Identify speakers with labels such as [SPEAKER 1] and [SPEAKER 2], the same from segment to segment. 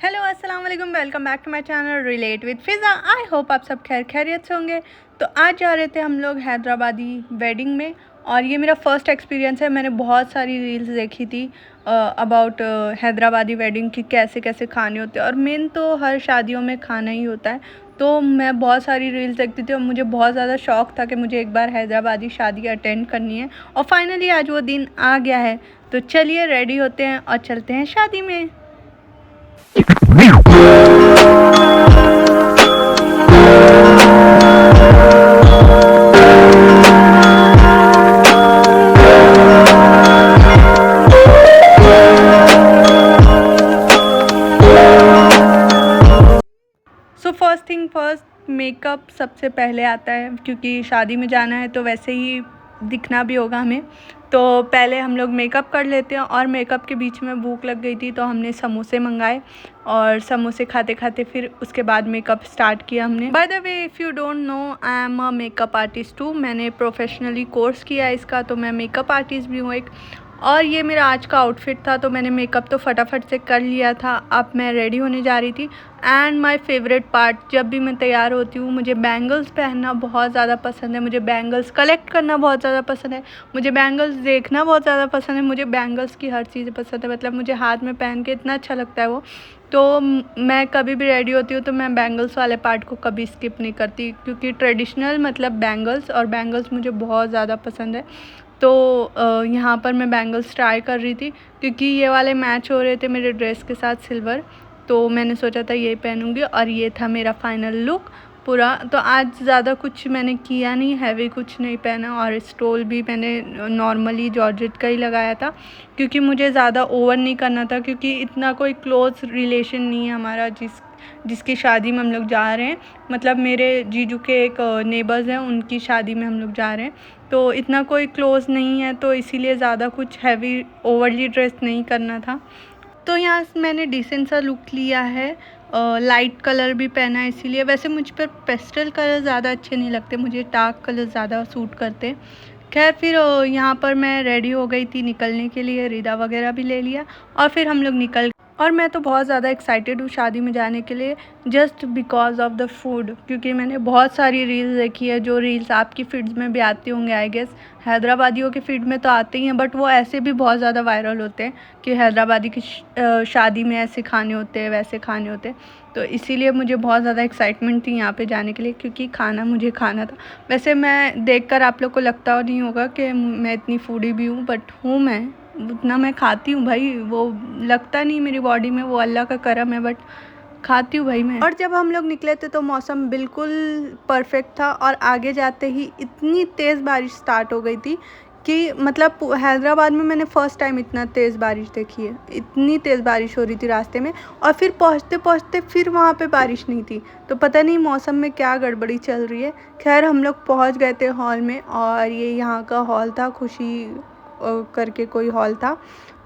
[SPEAKER 1] Hello अस्सलाम वालेकुम, welcome back to my channel relate with Fiza. I hope आप सब खैरियत से होंगे। तो आज जा रहे थे हम लोग हैदराबादी वेडिंग में, और ये मेरा फ़र्स्ट एक्सपीरियंस है। मैंने बहुत सारी रील्स देखी थी अबाउट हैदराबादी वेडिंग की, कैसे कैसे खाने होते हैं, और मेन तो हर शादियों में खाना ही होता है। तो मैं बहुत सारी रील्स देखती थी और मुझे बहुत ज़्यादा शौक़ था कि मुझे एक बार हैदराबादी शादी अटेंड करनी है, और फाइनली आज वो दिन आ गया है। तो चलिए रेडी होते हैं और चलते हैं शादी में। So first thing first, makeup सबसे पहले आता है, क्योंकि शादी में जाना है तो वैसे ही दिखना भी होगा हमें। तो पहले हम लोग मेकअप कर लेते हैं, और मेकअप के बीच में भूख लग गई थी तो हमने समोसे मंगाए, और समोसे खाते खाते फिर उसके बाद मेकअप स्टार्ट किया हमने। By the way, if you don't know, I am a makeup artist too. मैंने प्रोफेशनली कोर्स किया है इसका, तो मैं मेकअप आर्टिस्ट भी हूँ एक। और ये मेरा आज का आउटफिट था, तो मैंने मेकअप तो फटाफट से कर लिया था। अब मैं रेडी होने जा रही थी। एंड माय फेवरेट पार्ट, जब भी मैं तैयार होती हूँ, मुझे बैंगल्स पहनना बहुत ज़्यादा पसंद है, मुझे बैंगल्स कलेक्ट करना बहुत ज़्यादा पसंद है, मुझे बैंगल्स देखना बहुत ज़्यादा पसंद है, मुझे बैंगल्स की हर चीज़ पसंद है। मतलब मुझे हाथ में पहन के इतना अच्छा लगता है वो। तो मैं कभी भी रेडी होती हूँ तो मैं बैंगल्स वाले पार्ट को कभी स्किप नहीं करती, क्योंकि ट्रेडिशनल मतलब बैंगल्स, और बैंगल्स मुझे बहुत ज़्यादा पसंद है। तो यहाँ पर मैं बैंगल्स ट्राई कर रही थी, क्योंकि ये वाले मैच हो रहे थे मेरे ड्रेस के साथ सिल्वर। तो मैंने सोचा था ये पहनूंगी, और ये था मेरा फाइनल लुक पूरा। तो आज ज़्यादा कुछ मैंने किया नहीं, हैवी कुछ नहीं पहना, और स्टोल भी मैंने नॉर्मली जॉर्जेट का ही लगाया था, क्योंकि मुझे ज़्यादा ओवर नहीं करना था, क्योंकि इतना कोई क्लोज रिलेशन नहीं है हमारा जिसकी शादी में हम लोग जा रहे हैं। मतलब मेरे जीजू के एक नेबर्स हैं, उनकी शादी में हम लोग जा रहे हैं, तो इतना कोई क्लोज़ नहीं है, तो इसीलिए ज़्यादा कुछ हैवी ओवरली ड्रेस नहीं करना था। तो यहाँ से मैंने डिसेंट सा लुक लिया है, लाइट कलर भी पहना है इसीलिए। वैसे मुझ पर पेस्टल कलर ज़्यादा अच्छे नहीं लगते, मुझे डार्क कलर ज़्यादा सूट करते। खैर फिर यहाँ पर मैं रेडी हो गई थी निकलने के लिए, रिदा वगैरह भी ले लिया, और फिर हम लोग निकल। और मैं तो बहुत ज़्यादा एक्साइटेड हूँ शादी में जाने के लिए, just because of the food, क्योंकि मैंने बहुत सारी रील्स देखी है, जो रील्स आपकी फीड्स में भी आती होंगे आई गेस। हैदराबादियों के फीड में तो आते ही हैं, बट वो ऐसे भी बहुत ज़्यादा वायरल होते हैं कि हैदराबादी की शादी में ऐसे खाने होते हैं, वैसे खाने होते हैं। तो इसीलिए मुझे बहुत ज़्यादा एक्साइटमेंट थी यहाँ पे जाने के लिए, क्योंकि खाना मुझे खाना था। वैसे मैं देखकर आप लोग को लगता नहीं होगा कि मैं इतनी फूडी भी हूँ, बट हूँ मैं, उतना मैं खाती हूँ भाई। वो लगता नहीं मेरी बॉडी में, वो अल्लाह का करम है, बट खाती हूँ भाई मैं। और जब हम लोग निकले थे तो मौसम बिल्कुल परफेक्ट था, और आगे जाते ही इतनी तेज़ बारिश स्टार्ट हो गई थी कि मतलब हैदराबाद में मैंने फ़र्स्ट टाइम इतना तेज़ बारिश देखी है। इतनी तेज़ बारिश हो रही थी रास्ते में, और फिर पहुँचते पहुँचते फिर वहाँ पे बारिश नहीं थी। तो पता नहीं मौसम में क्या गड़बड़ी चल रही है। खैर हम लोग पहुँच गए थे हॉल में, और ये यहाँ का हॉल था, खुशी करके कोई हॉल था,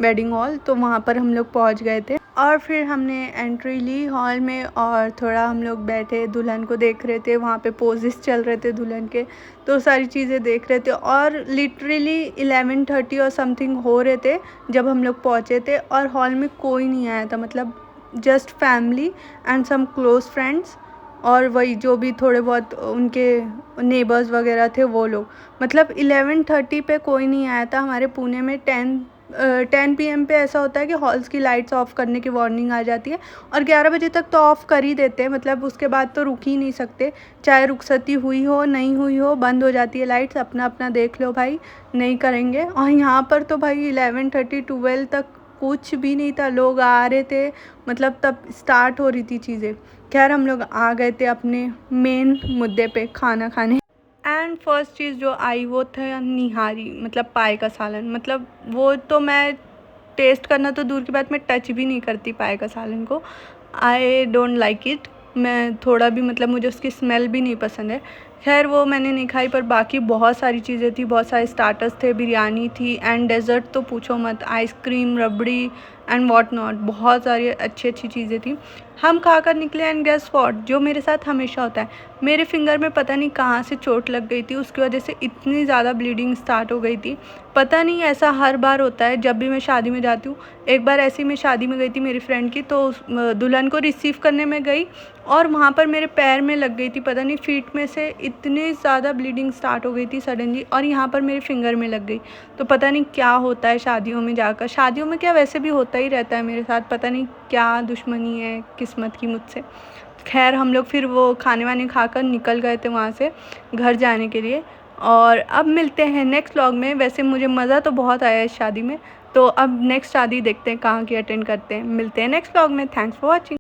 [SPEAKER 1] वेडिंग हॉल। तो वहाँ पर हम लोग पहुँच गए थे, और फिर हमने एंट्री ली हॉल में, और थोड़ा हम लोग बैठे, दुल्हन को देख रहे थे, वहाँ पे पोजेस चल रहे थे दुल्हन के, तो सारी चीज़ें देख रहे थे। और लिटरली 11:30 और समथिंग हो रहे थे जब हम लोग पहुँचे थे, और हॉल में कोई नहीं आया था, मतलब just family and some close friends, और वही जो भी थोड़े बहुत उनके नेबर्स वगैरह थे वो लोग। मतलब 11:30 पे कोई नहीं आया था। हमारे पुणे में 10 PM पे ऐसा होता है कि हॉल्स की लाइट्स ऑफ़ करने की वार्निंग आ जाती है, और 11 बजे तक तो ऑफ़ कर ही देते हैं। मतलब उसके बाद तो रुक ही नहीं सकते, चाहे रुखसती हुई हो नहीं हुई हो, बंद हो जाती है लाइट्स। अपना अपना देख लो भाई, नहीं करेंगे। और यहाँ पर तो भाई 11:30 12 तक कुछ भी नहीं था, लोग आ रहे थे, मतलब तब स्टार्ट हो रही थी चीज़ें। खैर हम लोग आ गए थे अपने मेन मुद्दे पे, खाना खाने। एंड फर्स्ट चीज़ जो आई वो था निहारी, मतलब पाए का सालन। मतलब वो तो मैं टेस्ट करना तो दूर की बात, मैं टच भी नहीं करती पाए का सालन को। I don't like it. मैं थोड़ा भी, मतलब मुझे उसकी स्मेल भी नहीं पसंद है। खैर वो मैंने नहीं खाई, पर बाकी बहुत सारी चीज़ें थी, बहुत सारे स्टार्टर्स थे, बिरयानी थी एंड डेज़र्ट तो पूछो मत, ice cream, rabri and what not, बहुत सारी अच्छी अच्छी चीज़ें थी। हम खा कर निकले एंड गेस व्हाट, जो मेरे साथ हमेशा होता है, मेरे फिंगर में पता नहीं कहाँ से चोट लग गई थी, उसकी वजह से इतनी ज़्यादा ब्लीडिंग स्टार्ट हो गई थी। पता नहीं ऐसा हर बार होता है जब भी मैं शादी में जाती हूँ। एक बार ऐसे ही मैं शादी में गई थी मेरी फ्रेंड की, तो दुल्हन को रिसीव करने में गई और वहाँ पर मेरे पैर में लग गई थी, पता नहीं फीट में से इतनी ज़्यादा ब्लीडिंग स्टार्ट हो गई थी सडनली, और यहाँ पर मेरे फिंगर में लग गई। तो पता नहीं क्या होता है शादियों में जाकर, शादियों में क्या वैसे भी होता ही रहता है मेरे साथ, पता नहीं क्या दुश्मनी है किस्मत की मुझसे। खैर हम लोग फिर वो खाने वाने खाकर निकल गए थे वहाँ से घर जाने के लिए। और अब मिलते हैं नेक्स्ट व्लॉग में। वैसे मुझे मज़ा तो बहुत आया इस शादी में, तो अब नेक्स्ट शादी देखते हैं कहाँ की अटेंड करते हैं। मिलते हैं नेक्स्ट व्लॉग में। Thanks for watching.